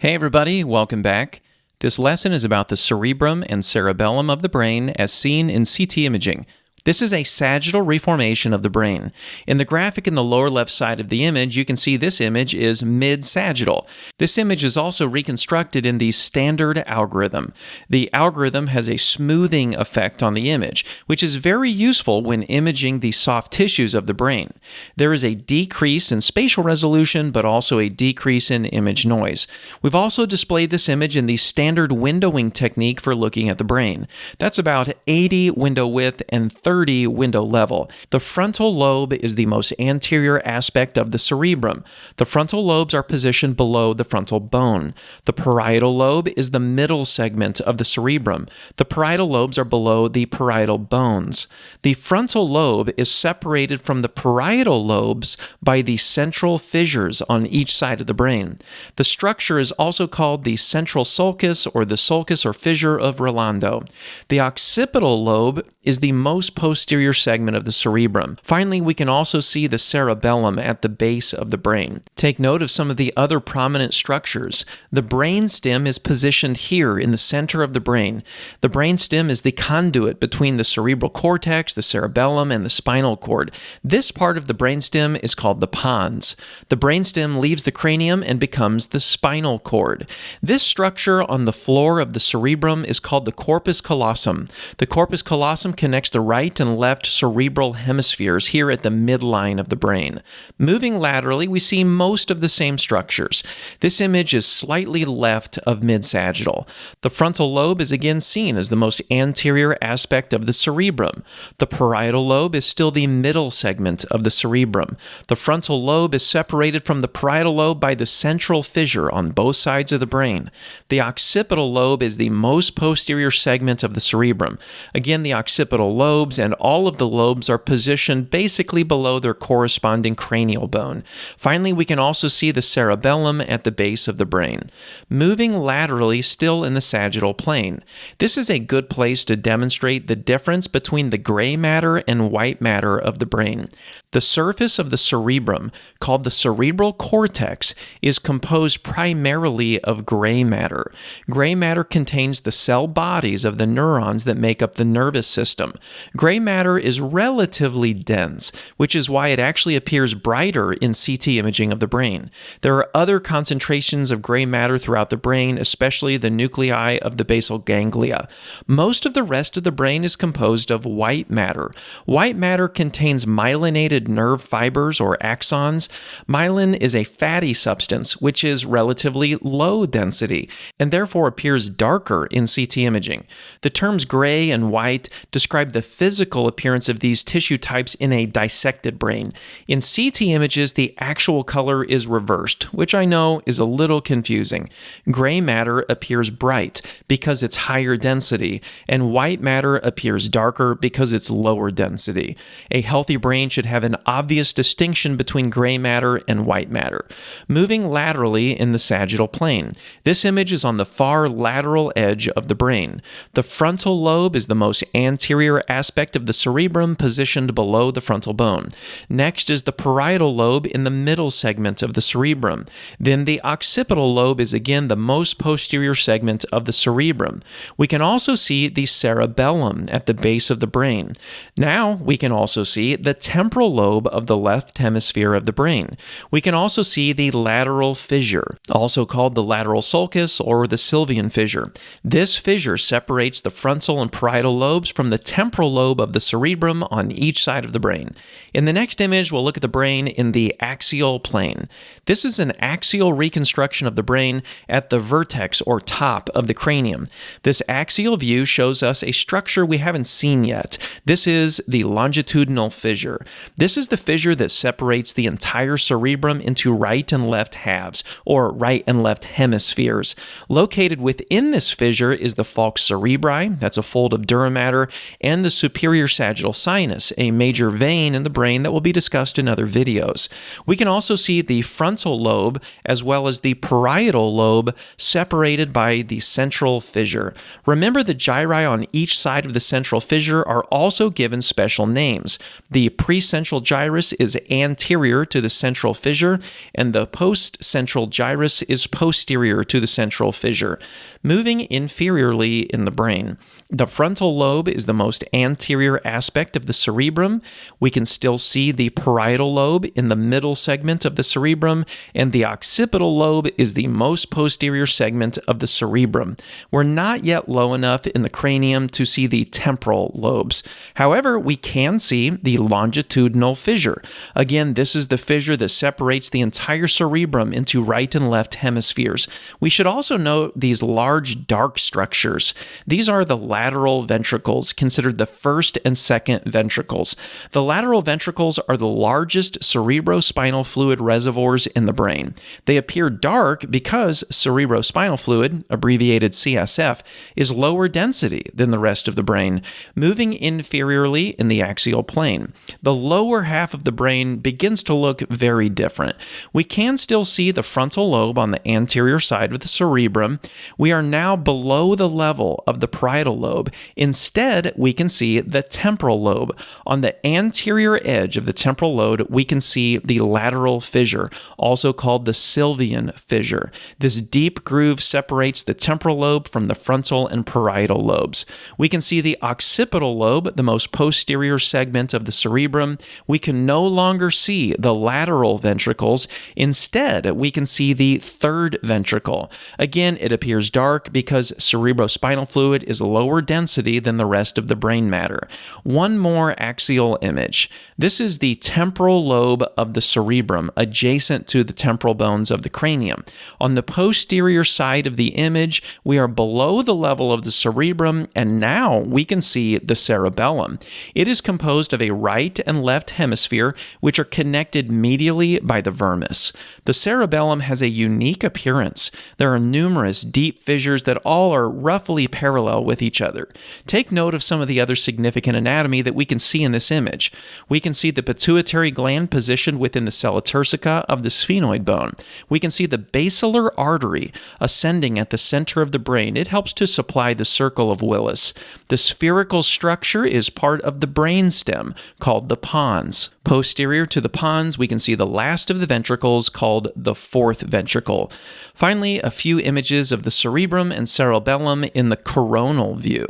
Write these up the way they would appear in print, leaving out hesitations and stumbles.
Hey everybody, welcome back. This lesson is about the cerebrum and cerebellum of the brain as seen in CT imaging. This is a sagittal reformation of the brain. In the graphic in the lower left side of the image, you can see this image is mid-sagittal. This image is also reconstructed in the standard algorithm. The algorithm has a smoothing effect on the image, which is very useful when imaging the soft tissues of the brain. There is a decrease in spatial resolution, but also a decrease in image noise. We've also displayed this image in the standard windowing technique for looking at the brain. That's about 80 window width and 30 window level. The frontal lobe is the most anterior aspect of the cerebrum. The frontal lobes are positioned below the frontal bone. The parietal lobe is the middle segment of the cerebrum. The parietal lobes are below the parietal bones. The frontal lobe is separated from the parietal lobes by the central fissures on each side of the brain. The structure is also called the central sulcus or the sulcus or fissure of Rolando. The occipital lobe is the most posterior segment of the cerebrum. Finally, we can also see the cerebellum at the base of the brain. Take note of some of the other prominent structures. The brainstem is positioned here in the center of the brain. The brainstem is the conduit between the cerebral cortex, the cerebellum, and the spinal cord. This part of the brainstem is called the pons. The brainstem leaves the cranium and becomes the spinal cord. This structure on the floor of the cerebrum is called the corpus callosum. The corpus callosum connects the right and left cerebral hemispheres here at the midline of the brain. Moving laterally, we see most of the same structures. This image is slightly left of mid-sagittal. The frontal lobe is again seen as the most anterior aspect of the cerebrum. The parietal lobe is still the middle segment of the cerebrum. The frontal lobe is separated from the parietal lobe by the central fissure on both sides of the brain. The occipital lobe is the most posterior segment of the cerebrum. Again, the occipital lobes and all of the lobes are positioned basically below their corresponding cranial bone. Finally, we can also see the cerebellum at the base of the brain. Moving laterally, still in the sagittal plane. This is a good place to demonstrate the difference between the gray matter and white matter of the brain. The surface of the cerebrum, called the cerebral cortex, is composed primarily of gray matter. Gray matter contains the cell bodies of the neurons that make up the nervous system. Gray matter is relatively dense, which is why it actually appears brighter in CT imaging of the brain. There are other concentrations of gray matter throughout the brain, especially the nuclei of the basal ganglia. Most of the rest of the brain is composed of white matter. White matter contains myelinated nerve fibers or axons. Myelin is a fatty substance, which is relatively low density, and therefore appears darker in CT imaging. The terms gray and white describe the physical appearance of these tissue types in a dissected brain. In CT images, the actual color is reversed, which I know is a little confusing. Gray matter appears bright because it's higher density, and white matter appears darker because it's lower density. A healthy brain should have an obvious distinction between gray matter and white matter. Moving laterally in the sagittal plane. This image is on the far lateral edge of the brain. The frontal lobe is the most anterior aspect of the cerebrum positioned below the frontal bone. Next is the parietal lobe in the middle segment of the cerebrum. Then the occipital lobe is again the most posterior segment of the cerebrum. We can also see the cerebellum at the base of the brain. Now we can also see the temporal lobe of the left hemisphere of the brain. We can also see the lateral fissure, also called the lateral sulcus or the Sylvian fissure. This fissure separates the frontal and parietal lobes from the temporal lobe of the cerebrum on each side of the brain. In the next image, we'll look at the brain in the axial plane. This is an axial reconstruction of the brain at the vertex or top of the cranium. This axial view shows us a structure we haven't seen yet. This is the longitudinal fissure. This is the fissure that separates the entire cerebrum into right and left halves, or right and left hemispheres. Located within this fissure is the falx cerebri, that's a fold of dura mater, and the superior superior sagittal sinus, a major vein in the brain that will be discussed in other videos. We can also see the frontal lobe as well as the parietal lobe separated by the central fissure. Remember, the gyri on each side of the central fissure are also given special names. The precentral gyrus is anterior to the central fissure, and the postcentral gyrus is posterior to the central fissure. Moving inferiorly in the brain, the frontal lobe is the most anterior aspect of the cerebrum. We can still see the parietal lobe in the middle segment of the cerebrum, and the occipital lobe is the most posterior segment of the cerebrum. We're not yet low enough in the cranium to see the temporal lobes. However, we can see the longitudinal fissure. Again, this is the fissure that separates the entire cerebrum into right and left hemispheres. We should also note these large dark structures. These are the lateral ventricles, considered the first and second ventricles. The lateral ventricles are the largest cerebrospinal fluid reservoirs in the brain. They appear dark because cerebrospinal fluid, abbreviated CSF, is lower density than the rest of the brain, moving inferiorly in the axial plane. The lower half of the brain begins to look very different. We can still see the frontal lobe on the anterior side of the cerebrum. We are now below the level of the parietal lobe. Instead, we can see the temporal lobe. On the anterior edge of the temporal lobe, we can see the lateral fissure, also called the Sylvian fissure. This deep groove separates the temporal lobe from the frontal and parietal lobes. We can see the occipital lobe, the most posterior segment of the cerebrum. We can no longer see the lateral ventricles. Instead, we can see the third ventricle. Again, it appears dark because cerebrospinal fluid is lower density than the rest of the brain matter. One more axial image. This is the temporal lobe of the cerebrum, adjacent to the temporal bones of the cranium. On the posterior side of the image, we are below the level of the cerebrum, and now we can see the cerebellum. It is composed of a right and left hemisphere, which are connected medially by the vermis. The cerebellum has a unique appearance. There are numerous deep fissures that all are roughly parallel with each other. Take note of some of the other significant anatomy that we can see in this image. We can see the pituitary gland positioned within the sella turcica of the sphenoid bone. We can see the basilar artery ascending at the center of the brain. It helps to supply the circle of Willis. The spherical structure is part of the brainstem, called the pons. Posterior to the pons, we can see the last of the ventricles, called the fourth ventricle. Finally, a few images of the cerebrum and cerebellum in the coronal view.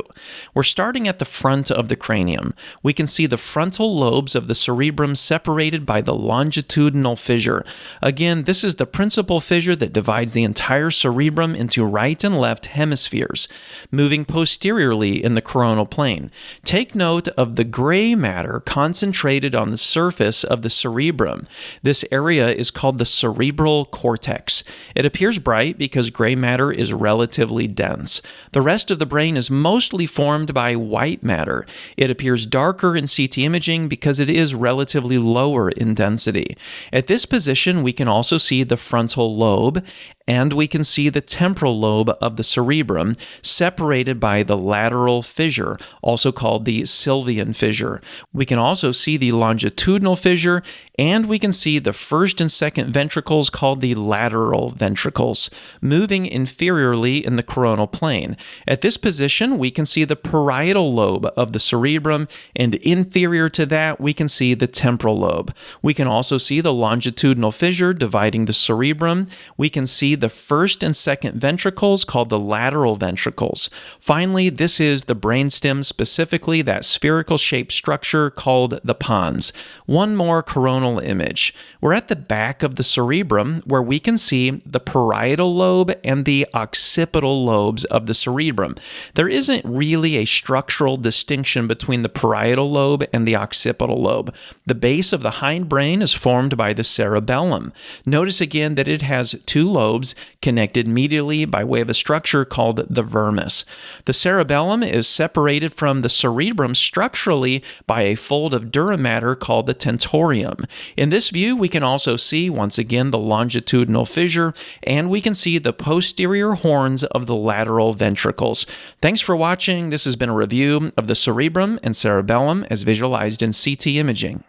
We're starting at the front of the cranium. We can see the frontal lobes of the cerebrum separated by the longitudinal fissure. Again, this is the principal fissure that divides the entire cerebrum into right and left hemispheres, moving posteriorly in the coronal plane. Take note of the gray matter concentrated on the surface of the cerebrum. This area is called the cerebral cortex. It appears bright because gray matter is relatively dense. The rest of the brain is mostly formed by white matter. It appears darker in CT imaging because it is relatively lower in density. At this position, we can also see the frontal lobe, and we can see the temporal lobe of the cerebrum separated by the lateral fissure, also called the Sylvian fissure. We can also see the longitudinal fissure, and we can see the first and second ventricles called the lateral ventricles, moving inferiorly in the coronal plane. At this position, we can see the parietal lobe of the cerebrum, and inferior to that, we can see the temporal lobe. We can also see the longitudinal fissure dividing the cerebrum. We can see the first and second ventricles called the lateral ventricles. Finally, this is the brainstem, specifically that spherical shaped structure called the pons. One more coronal image. We're at the back of the cerebrum where we can see the parietal lobe and the occipital lobes of the cerebrum. There isn't really a structural distinction between the parietal lobe and the occipital lobe. The base of the hindbrain is formed by the cerebellum. Notice again that it has two lobes lobes connected medially by way of a structure called the vermis. The cerebellum is separated from the cerebrum structurally by a fold of dura mater called the tentorium. In this view, we can also see, once again, the longitudinal fissure, and we can see the posterior horns of the lateral ventricles. Thanks for watching. This has been a review of the cerebrum and cerebellum as visualized in CT imaging.